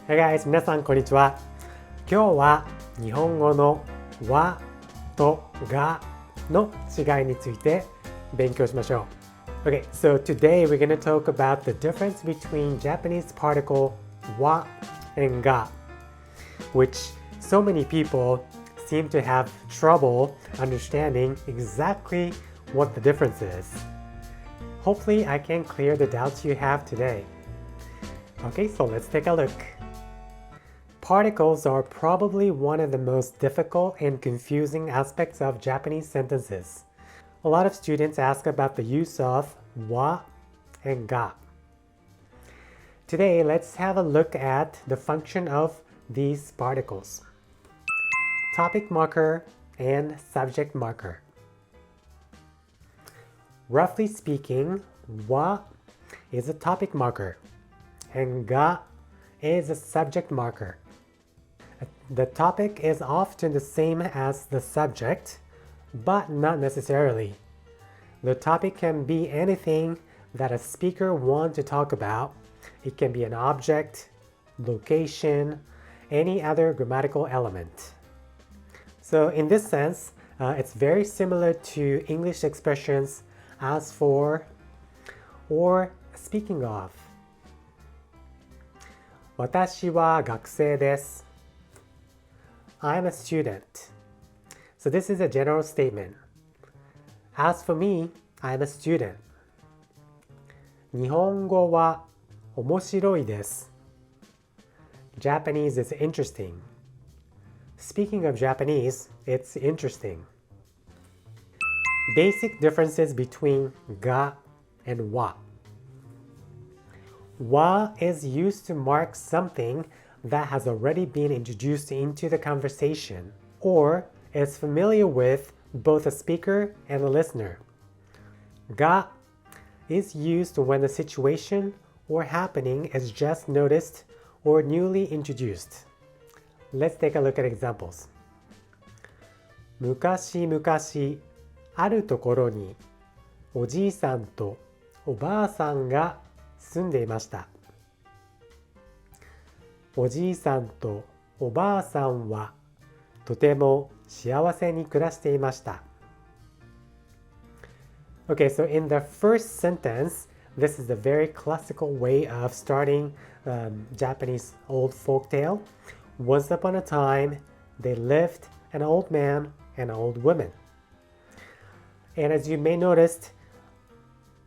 Hey guys, 皆さんこんにちは。今日は日本語の和とがの違いについて勉強しましょう。Okay, so today we're going to talk about the difference between Japanese particle wa and ga, which so many people seem to have trouble understanding exactly what the difference is. Hopefully I can clear the doubts you have today. Okay, so let's take a look. Particles are probably one of the most difficult and confusing aspects of Japanese sentences. A lot of students ask about the use of wa and ga. Today, let's have a look at the function of these particles. Topic marker and subject marker. Roughly speaking, wa is a topic marker and ga is a subject marker. The topic is often the same as the subject, but not necessarily. The topic can be anything that a speaker wants to talk about. It can be an object, location, any other grammatical element. So in this sense, it's very similar to English expressions as for or speaking of. 私は学生です。I'm a student. So this is a general statement. As for me, I'm a student. 日本語は面白いです。Japanese is interesting. Speaking of Japanese, it's interesting. Basic differences between ga and wa. Wa is used to mark something that has already been introduced into the conversation or is familiar with both the speaker and the listener. Ga is used when the situation or happening is just noticed or newly introduced. Let's take a look at examples. 昔々あるところにおじいさんとおばあさんが住んでいました。おじいさんとおばあさんはとても幸せに暮らしていました。Okay, so in the first sentence, this is a very classical way of starting Japanese old folk tale. Once upon a time, they lived an old man and an old woman. And as you may notice,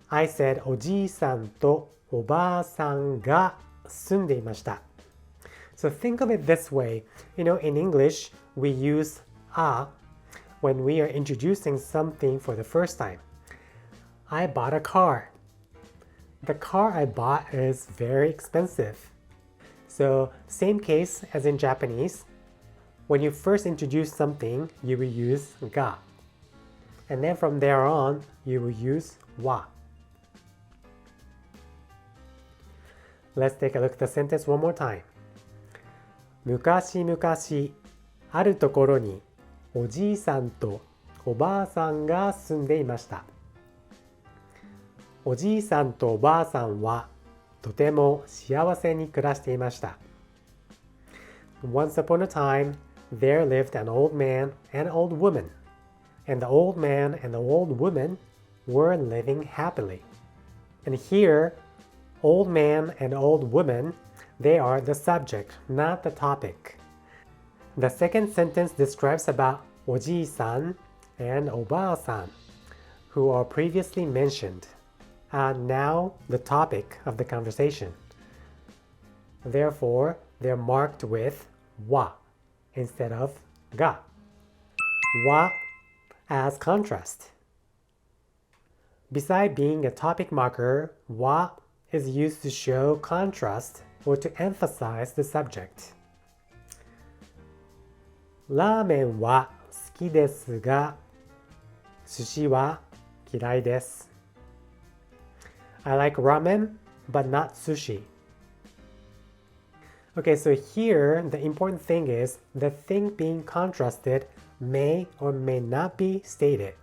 I said おじいさんとおばあさんが住んでいました。So think of it this way. In English, we use a when we are introducing something for the first time. I bought a car. The car I bought is very expensive. So same case as in Japanese. When you first introduce something, you will use ga. And then from there on, you will use wa. Let's take a look at the sentence one more time. 昔々あるところにおじいさんとおばあさんが住んでいました。おじいさんとおばあさんはとても幸せに暮らしていました。Once upon a time, there lived an old man and an old woman, and the old man and the old woman were living happily. And here, old man and old woman, they are the subject, not the topic. The second sentence describes about おじいさん and おばあさん who are previously mentioned, and now the topic of the conversation. Therefore, they're marked with wa instead of ga. Wa as contrast. Besides being a topic marker, wa is used to show contrast or to emphasize the subject. ラーメンは好きですが、寿司は嫌いです。I like ramen, but not sushi. Okay, so here the important thing is the thing being contrasted may or may not be stated.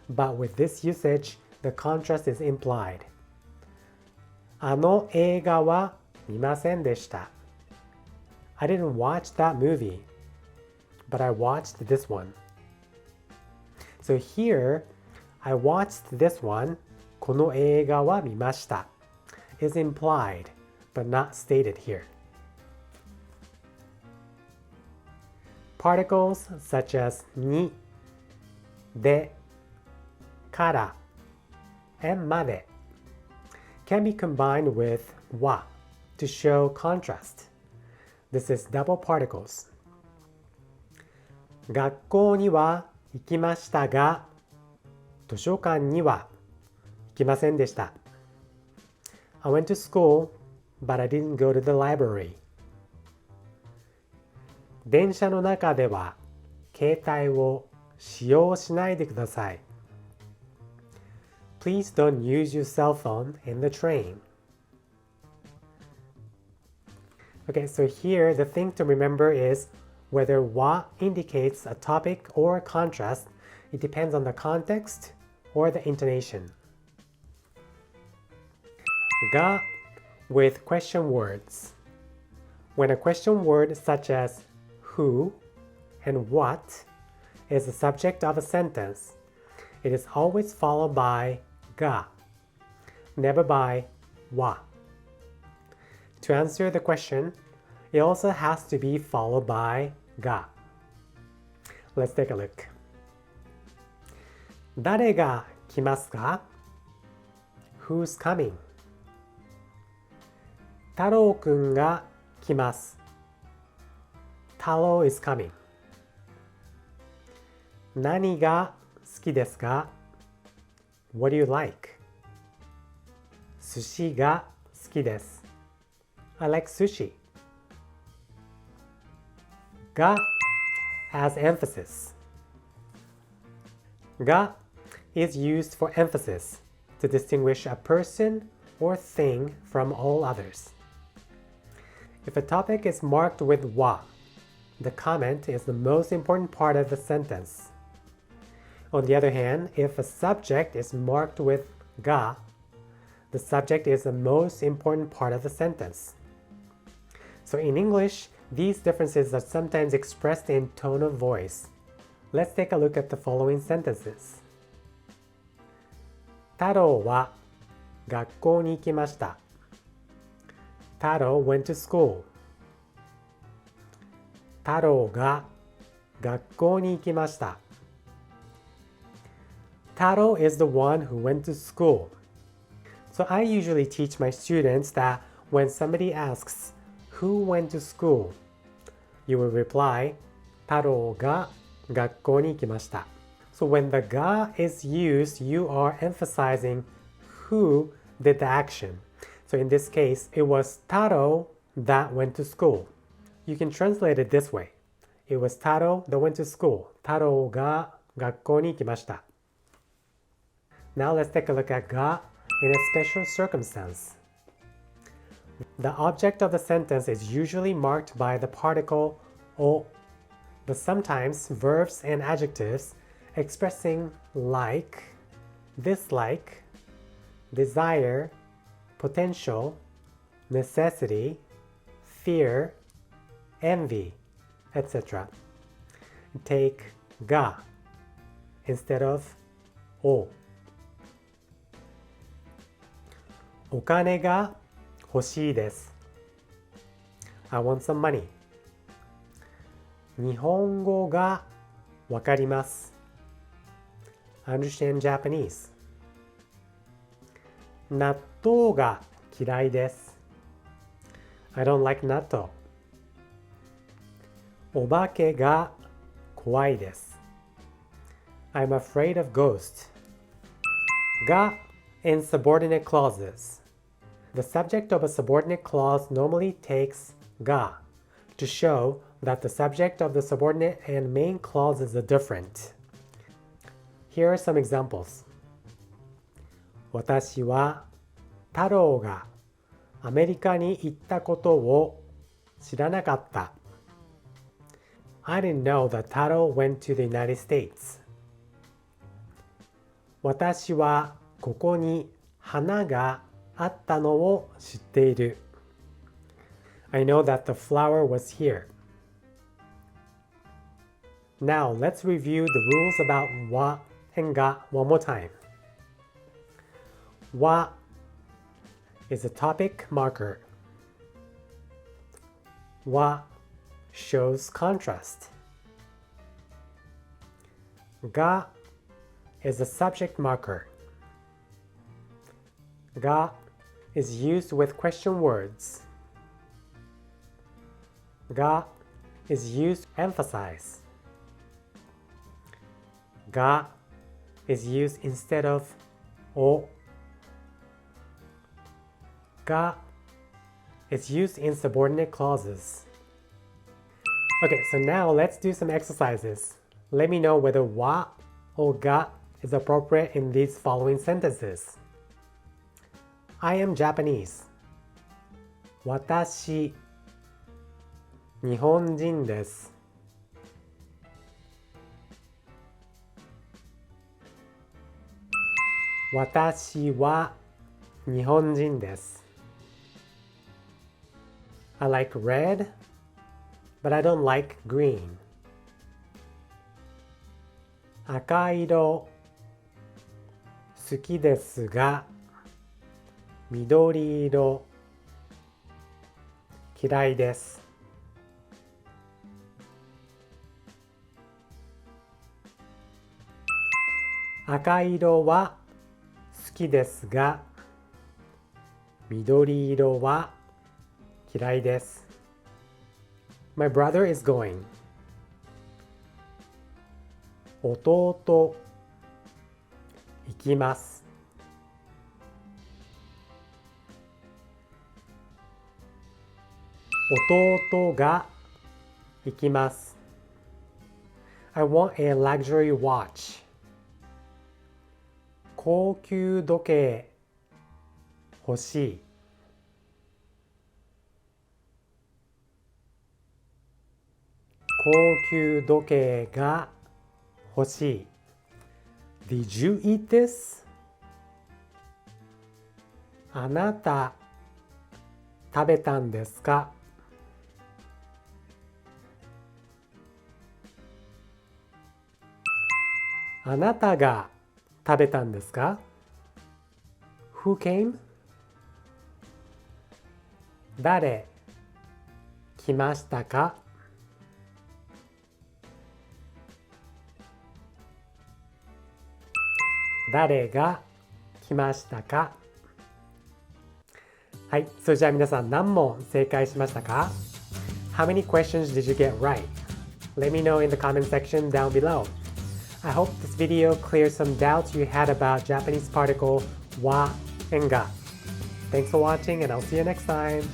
But with this usage, the contrast is implied. あの映画は見ませんでした。I didn't watch that movie, but I watched this one. So here, I watched this one. この映画は見ました is implied, but not stated here. Particles such as に、で、から、and まで can be combined with は to show contrast. This is double particles. 学校には行きましたが、図書館には行きませんでした。I went to school, but I didn't go to the library. 電車の中では携帯を使用しないでください。Please don't use your cell phone in the train. Okay, so here the thing to remember is whether は indicates a topic or a contrast. It depends on the context or the intonation. が with question words. When a question word such as who and what is the subject of a sentence, it is always followed by が, never by は. To answer the question, it also has to be followed by が. Let's take a look. 誰が来ますか? Who's coming? 太郎くんが来ます。Taro is coming. 何が好きですか? What do you like? 寿司が好きです。I like sushi. が as emphasis. が is used for emphasis to distinguish a person or thing from all others. If a topic is marked with は the comment is the most important part of the sentence. On the other hand, if a subject is marked with が, the subject is the most important part of the sentence. So in English, these differences are sometimes expressed in tone of voice. Let's take a look at the following sentences. 太郎は学校に行きました。Taro went to school. 太郎が学校に行きました。Taro is the one who went to school. So I usually teach my students that when somebody asks, who went to school? You will reply, 太郎が学校に行きました。So when the が is used, you are emphasizing who did the action. So in this case, it was Taro that went to school. You can translate it this way. It was Taro that went to school. Taro が学校に行きました。Now let's take a look at が in a special circumstance. The object of the sentence is usually marked by the particle を, but sometimes verbs and adjectives expressing like, dislike, desire, potential, necessity, fear, envy, etc. Take が instead of を。お金が欲しいです。I want some money. 日本語がわかります。I understand Japanese. 納豆が嫌いです。I don't like 納豆。お化けが怖いです。I'm afraid of ghosts. が in subordinate clauses. The subject of a subordinate clause normally takes が to show that the subject of the subordinate and main clauses are different. Here are some examples. 私は太郎がアメリカに行ったことを知らなかった。I didn't know that Taro went to the United States. 私はここに花があったのを知っている。I know that the flower was here. Now let's review the rules about は and が one more time. は is a topic marker. は shows contrast. が is a subject marker. が is used with question words. が is used to emphasize. が is used instead of お。が is used in subordinate clauses. Okay, so now let's do some exercises. Let me know whether は or が is appropriate in these following sentences. I am Japanese. 私、日本人です。私は日本人です。I like red, but I don't like green. 赤色好きですが緑色嫌いです。赤色は好きですが緑色は嫌いです。My brother is going. 弟行きます。弟が行きます。I want a luxury watch. 高級時計欲しい。高級時計が欲しい。Did you eat this? あなた食べたんですか？あなたが食べたんですか？ Who came? 誰来ましたか？誰が来ましたか？はい、それじゃあ皆さん何問正解しましたか？ How many questions did you get right? Let me know in the comment section down below. I hope this video clears some doubts you had about Japanese particle wa and ga. Thanks for watching and I'll see you next time.